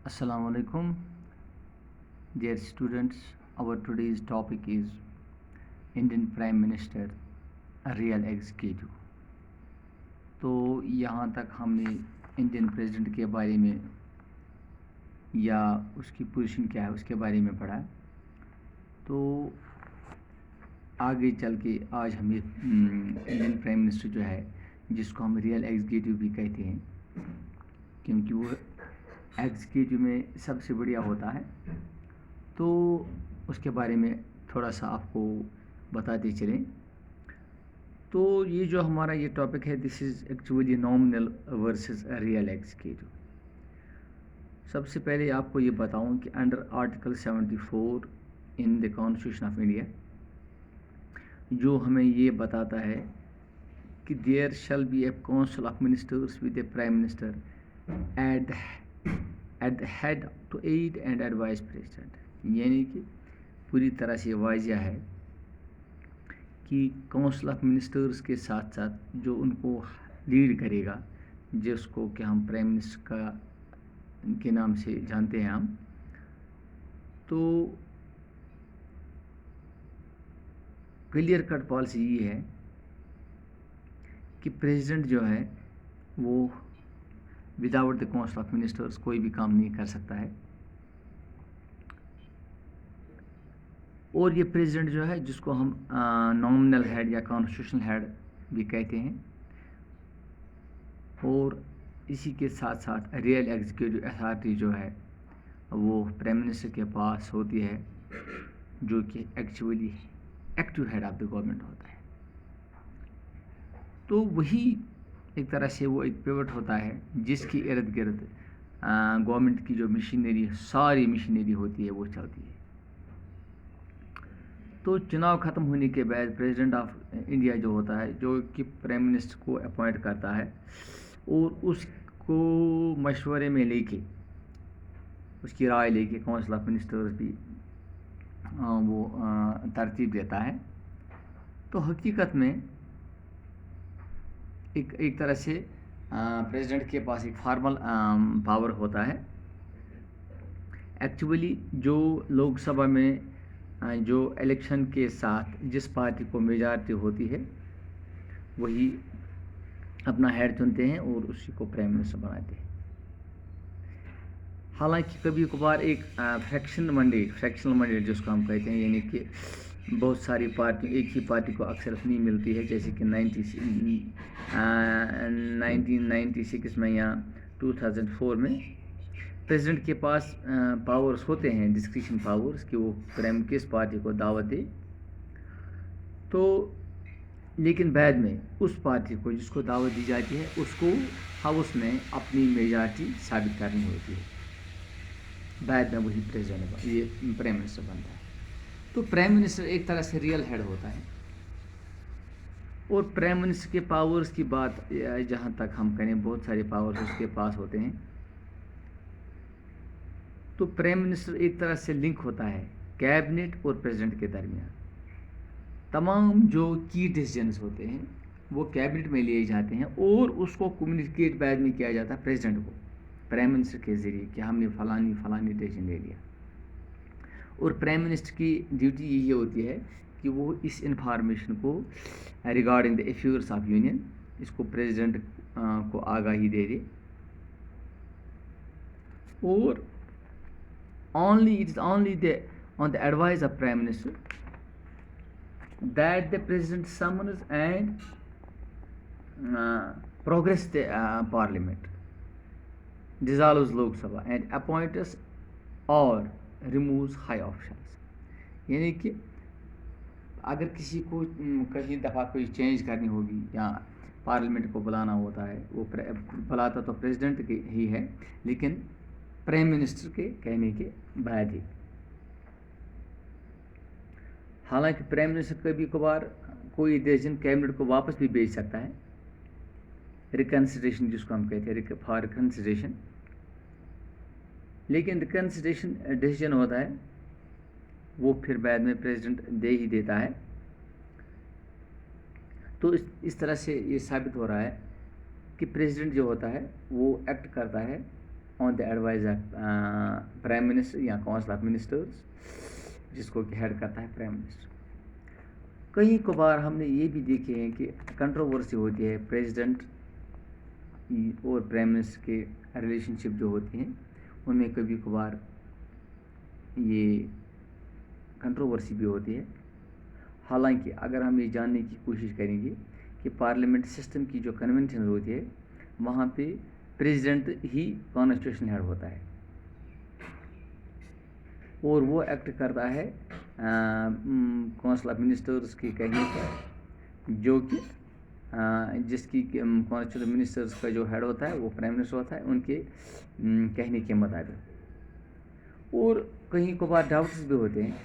Assalamu alaikum, dear students. Our today's topic is Indian Prime Minister, a real executive. तो यहाँ तक हमने Indian president के बारे में या उसकी पोजीशन क्या है उसके बारे में पढ़ा। तो आगे चल के आज हमें इंडियन प्राइम मिनिस्टर जो है, जिसको हम रियल एग्जीक्यूटिव भी कहते हैं, क्योंकि वो एग्जीक्यूटिव में सबसे बढ़िया होता है, तो उसके बारे में थोड़ा सा आपको बताते चलें। तो ये जो हमारा ये टॉपिक है, this is actually nominal versus real executive. सबसे पहले आपको ये बताऊं कि under article 74 in the constitution of India जो हमें ये बताता है कि there shall be a council of ministers with a prime minister at the head to aid and advise president. यानी कि पूरी तरह से वाजिया है कि काउंसिल ऑफ मिनिस्टर्स के साथ साथ जो उनको लीड करेगा, जिसको कि हम प्राइम मिनिस्टर का के नाम से जानते हैं हम, तो क्लियर कट पॉलिसी ये है कि प्रेसिडेंट जो है वो without the council of ministers कोई भी काम नहीं कर सकता है। और ये प्रेसिडेंट जो है, जिसको हम नॉमिनल हेड या कॉन्स्टिट्यूशनल हेड भी कहते हैं, और इसी के साथ साथ रियल एग्जीक्यूटिव अथॉरिटी जो है वो प्राइम मिनिस्टर के पास होती है, जो कि actually active head of the government होता है। तो वही एक तरह से वो एक पिवट होता है जिसकी इर्द गिर्द गवर्नमेंट की जो मशीनरी, सारी मशीनरी होती है, वो चलती है। तो चुनाव ख़त्म होने के बाद प्रेसिडेंट ऑफ इंडिया जो होता है, जो कि प्राइम मिनिस्टर को अपॉइंट करता है और उसको मशवरे में लेके, उसकी राय लेके काउंसिल ऑफ मिनिस्टर्स भी वो तरतीब देता है। तो हकीकत में एक तरह से प्रेसिडेंट के पास एक फॉर्मल पावर होता है। एक्चुअली जो लोकसभा में जो इलेक्शन के साथ जिस पार्टी को मेजॉरिटी होती है, वही अपना हेड चुनते हैं और उसी को प्राइम मिनिस्टर बनाते हैं। हालांकि कभी कभार एक फ्रैक्शनल मैंडेट जिसको हम कहते हैं, यानी कि बहुत सारी पार्टी एक ही पार्टी को अक्सर नहीं मिलती है, जैसे कि 1996 में या 2004 में प्रेसिडेंट के पास पावर्स होते हैं, डिस्क्रिशन पावर्स, कि वो प्राइम किस पार्टी को दावत दे। तो लेकिन बाद में उस पार्टी को जिसको दावत दी जाती है, उसको हाउस में अपनी मेजॉरिटी साबित करनी होती है। बाद में वही प्रेसिडेंट ये प्राइम मिनिस्टर बनता है। तो प्राइम मिनिस्टर एक तरह से रियल हेड होता है। और प्राइम मिनिस्टर के पावर्स की बात जहाँ तक हम करें, बहुत सारे पावर्स उसके पास होते हैं। तो प्राइम मिनिस्टर एक तरह से लिंक होता है कैबिनेट और प्रेसिडेंट के दरमियान। तमाम जो की डिसीजंस होते हैं वो कैबिनेट में लिए जाते हैं और उसको कम्युनिकेट बाद में किया जाता है प्रेसिडेंट को, प्राइम मिनिस्टर के ज़रिए, कि हमने फलानी डिसीजन ले लिया। और प्राइम मिनिस्टर की ड्यूटी यही होती है कि वो इस इंफॉर्मेशन को regarding the affairs of union, इसको प्रेसिडेंट को आगाही दे दे। और it is only on the advice of prime minister that the president summons and progress the parliament, dissolves Lok Sabha and appoints or removes high officials। यानी कि अगर किसी को कहीं दफ़ा कोई चेंज करनी होगी या पार्लियामेंट को बुलाना होता है, वो बुलाता तो प्रेसिडेंट ही है, लेकिन प्राइम मिनिस्टर के कहने के बाद ही। हालांकि प्राइम मिनिस्टर कभी कभार कोई डिसीजन कैबिनेट को वापस भी भेज सकता है, रिकन्सिडरेशन जिसको हम कहते हैं, फॉर रिकन्सिडरेशन। लेकिन रिकन्सिडरेशन डिसीजन होता है वो फिर बाद में प्रेसिडेंट दे ही देता है। तो इस तरह से ये साबित हो रहा है कि प्रेसिडेंट जो होता है वो एक्ट करता है on the advice of prime minister या काउंसिल ऑफ मिनिस्टर्स, जिसको कि हेड करता है प्राइम मिनिस्टर। कई कभार हमने ये भी देखे हैं कि कंट्रोवर्सी होती है प्रेसिडेंट और प्राइम मिनिस्टर के रिलेशनशिप जो होती हैं, उनमें कभी कभार ये कंट्रोवर्सी भी होती है। हालांकि अगर हम ये जानने की कोशिश करेंगे कि पार्लियामेंट सिस्टम की जो कन्वेंशन होती है, वहाँ पे प्रेसिडेंट ही कॉन्स्टिट्यूशन हेड होता है और वो एक्ट करता है काउंसिल ऑफ मिनिस्टर्स के कहने पर, जो कि जिसकी काउंसिल ऑफ मिनिस्टर्स का जो हेड होता है वो प्राइम मिनिस्टर होता है, उनके कहने के मुताबिक। और कहीं कभार डाउट्स भी होते हैं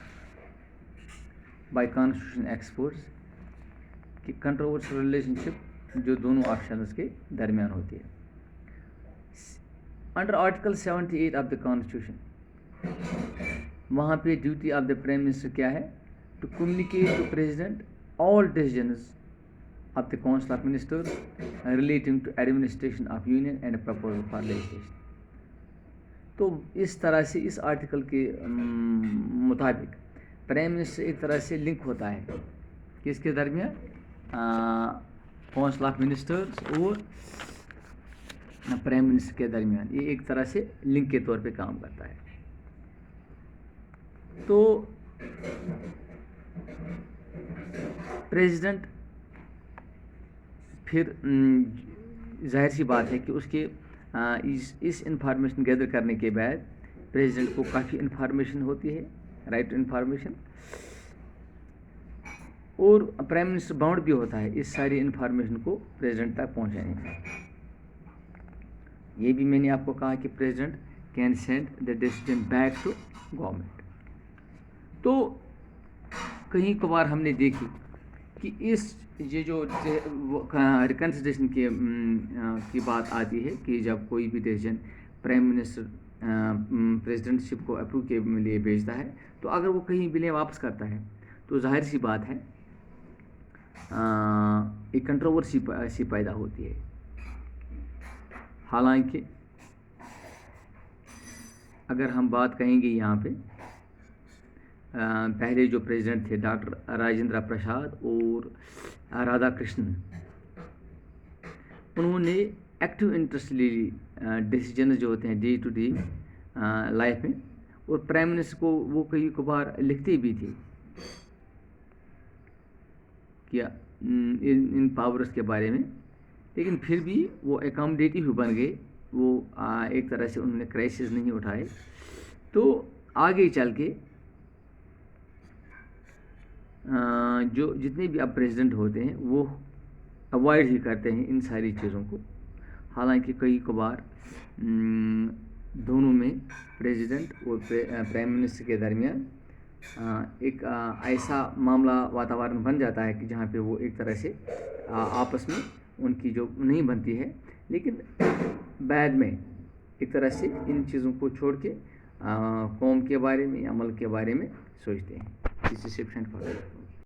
बाय कॉन्स्टिट्यूशन एक्सपर्ट्स कि कंट्रोवर्शियल रिलेशनशिप जो दोनों ऑप्शंस के दरमियान होती है। Under article 78 of the constitution, वहाँ पे duty of the prime minister क्या है? To communicate to president all decisions of the Council of Ministers relating to administration of union and proposal for legislation। तो इस तरह से इस आर्टिकल के मुताबिक प्राइम मिनिस्टर एक तरह से लिंक होता है किसके दरमियान? काउंसिल ऑफ मिनिस्टर्स और प्राइम मिनिस्टर के दरमियान। ये एक तरह से लिंक के तौर पे काम करता है। तो प्रेसिडेंट फिर जाहिर सी बात है कि उसके इस इंफॉर्मेशन गैदर करने के बाद प्रेसिडेंट को काफ़ी इंफॉर्मेशन होती है, राइट टू इंफॉर्मेशन, और प्राइम मिनिस्टर बाउंड भी होता है इस सारी इंफॉर्मेशन को प्रेसिडेंट तक पहुंचाने में। ये भी मैंने आपको कहा कि president can send the decision back to government. तो कहीं कभार हमने देखी कि ये जो रिकन्सिडरेशन की बात आती है कि जब कोई भी डिसीजन प्राइम मिनिस्टर प्रेसिडेंटशिप को अप्रूव के लिए भेजता है, तो अगर वो कहीं बिलें वापस करता है तो जाहिर सी बात है एक कंट्रोवर्सी सी पैदा होती है। हालांकि अगर हम बात कहेंगे यहाँ पे पहले जो प्रेसिडेंट थे डॉक्टर राजेंद्र प्रसाद और राधा कृष्णन, उन्होंने एक्टिव इंटरेस्ट ले ली डिसीजन जो होते हैं डे टू डे लाइफ में, और प्राइम मिनिस्टर को वो कई कभार लिखते भी थे क्या इन पावर्स के बारे में, लेकिन फिर भी वो एकोमोडेटिव बन गए। वो एक तरह से उन्होंने क्राइसिस नहीं उठाए। तो आगे चल के जो जितने भी अब प्रेसिडेंट होते हैं वो अवॉइड ही करते हैं इन सारी चीज़ों को। हालांकि कई कभार दोनों में प्रेसिडेंट और प्राइम मिनिस्टर के दरमियान एक ऐसा मामला वातावरण बन जाता है कि जहाँ पे वो एक तरह से आपस में उनकी जो नहीं बनती है, लेकिन बाद में एक तरह से इन चीज़ों को छोड़ के कौम के बारे में या मुल्क के बारे में सोचते हैं। This is